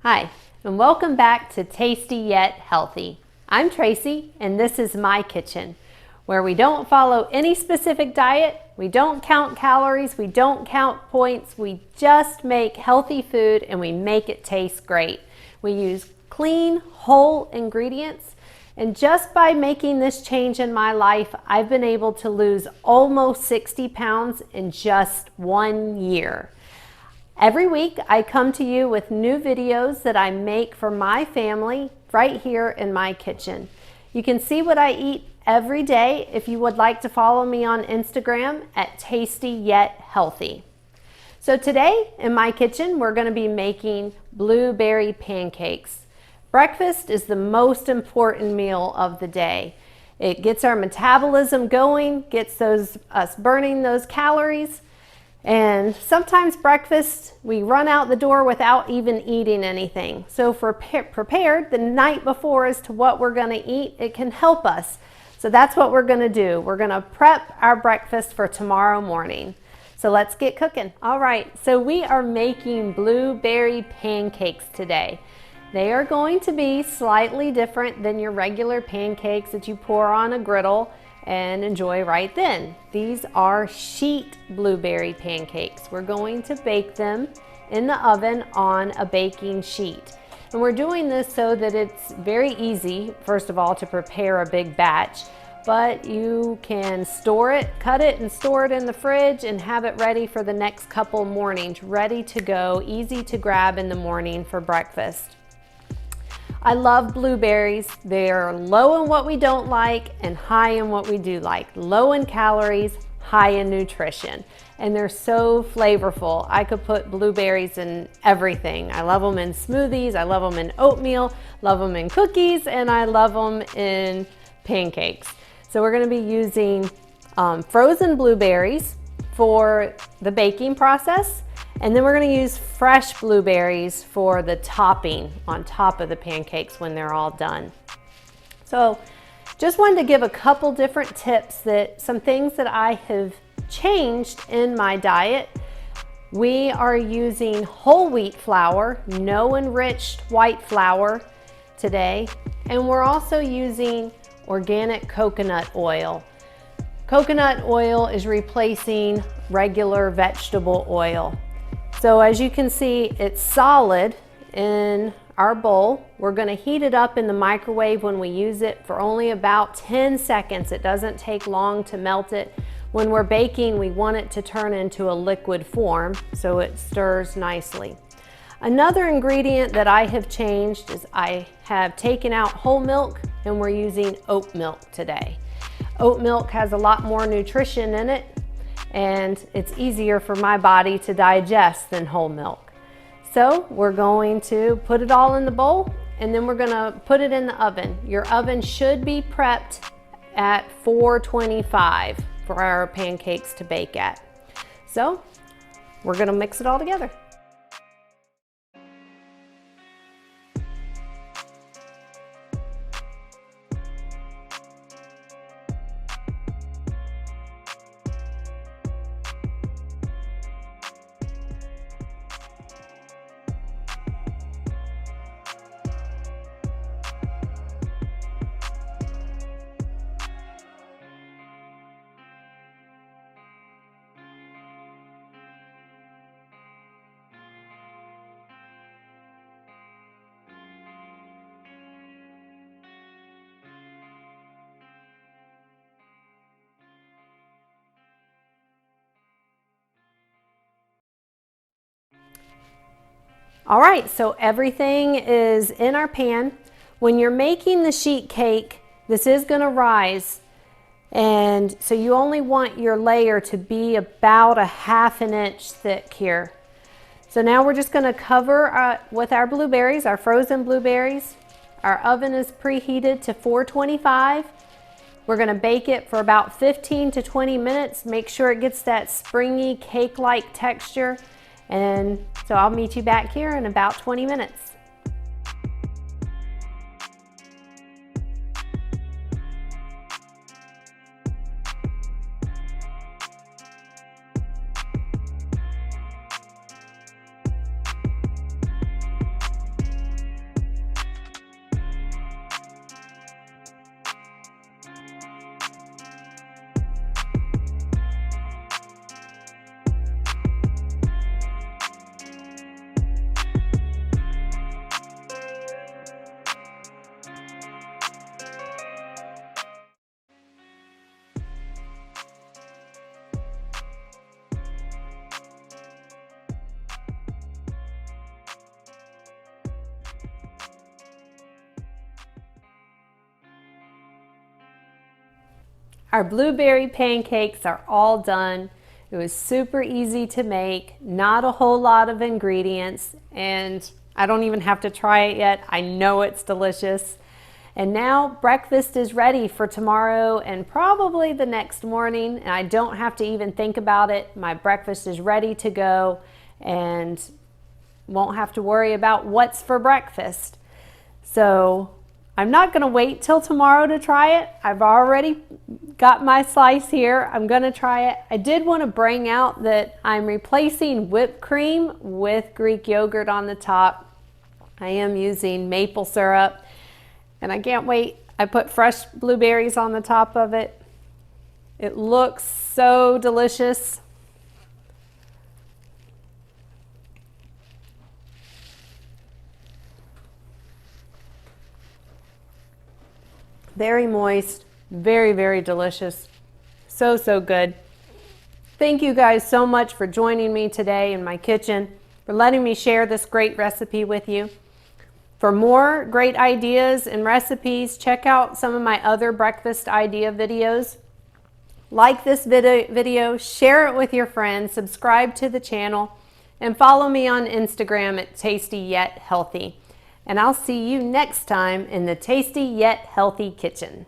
Hi, and welcome back to Tasty Yet Healthy. I'm Tracy, and this is my kitchen, where we don't follow any specific diet, we don't count calories, we don't count points, we just make healthy food and we make it taste great. We use clean, whole ingredients, and just by making this change in my life, I've been able to lose almost 60 pounds in just 1 year. Every week I come to you with new videos that I make for my family right here in my kitchen. You can see what I eat every day if you would like to follow me on Instagram at Tasty Yet Healthy. So today in my kitchen we're going to be making blueberry pancakes. Breakfast is the most important meal of the day. It gets our metabolism going, gets us burning those calories. And sometimes breakfast, we run out the door without even eating anything. So if we're prepared the night before as to what we're going to eat, it can help us. So that's what we're going to do. We're going to prep our breakfast for tomorrow morning. So let's get cooking. All right, so we are making blueberry pancakes today. They are going to be slightly different than your regular pancakes that you pour on a griddle and enjoy right then. These are sheet blueberry pancakes. We're going to bake them in the oven on a baking sheet. And we're doing this so that it's very easy, first of all, to prepare a big batch, but you can store it, cut it and store it in the fridge and have it ready for the next couple mornings, ready to go, easy to grab in the morning for breakfast. I love blueberries. They're low in what we don't like and high in what we do like. Low in calories, high in nutrition. And they're so flavorful. I could put blueberries in everything. I love them in smoothies, I love them in oatmeal, love them in cookies, and I love them in pancakes. So we're gonna be using frozen blueberries for the baking process. And then we're going to use fresh blueberries for the topping on top of the pancakes when they're all done. So just wanted to give a couple different tips, some things that I have changed in my diet. We are using whole wheat flour, no enriched white flour today. And we're also using organic coconut oil. Coconut oil is replacing regular vegetable oil. So as you can see, it's solid in our bowl. We're going to heat it up in the microwave when we use it for only about 10 seconds. It doesn't take long to melt it. When we're baking, we want it to turn into a liquid form so it stirs nicely. Another ingredient that I have changed is I have taken out whole milk and we're using oat milk today. Oat milk has a lot more nutrition in it, and it's easier for my body to digest than whole milk. So we're going to put it all in the bowl and then we're gonna put it in the oven. Your oven should be prepped at 425 for our pancakes to bake at. So we're gonna mix it all together. All right, so everything is in our pan. When you're making the sheet cake, this is gonna rise. And so you only want your layer to be about a ½ inch thick here. So now we're just gonna cover with our blueberries, our frozen blueberries. Our oven is preheated to 425. We're gonna bake it for about 15 to 20 minutes. Make sure it gets that springy cake-like texture. And so I'll meet you back here in about 20 minutes. Our blueberry pancakes are all done. It was super easy to make, not a whole lot of ingredients, and I don't even have to try it yet. I know it's delicious. And now breakfast is ready for tomorrow and probably the next morning, and I don't have to even think about it. My breakfast is ready to go and won't have to worry about what's for breakfast. So I'm not going to wait till tomorrow to try it. I've already got my slice here. I'm going to try it. I did want to bring out that I'm replacing whipped cream with Greek yogurt on the top. I am using maple syrup, and I can't wait. I put fresh blueberries on the top of it. It looks so delicious. Very moist, very, very delicious. So, so good. Thank you guys so much for joining me today in my kitchen, for letting me share this great recipe with you. For more great ideas and recipes, check out some of my other breakfast idea videos. Like this video, share it with your friends, subscribe to the channel, and follow me on Instagram at Tasty Yet Healthy. And I'll see you next time in the Tasty Yet Healthy Kitchen.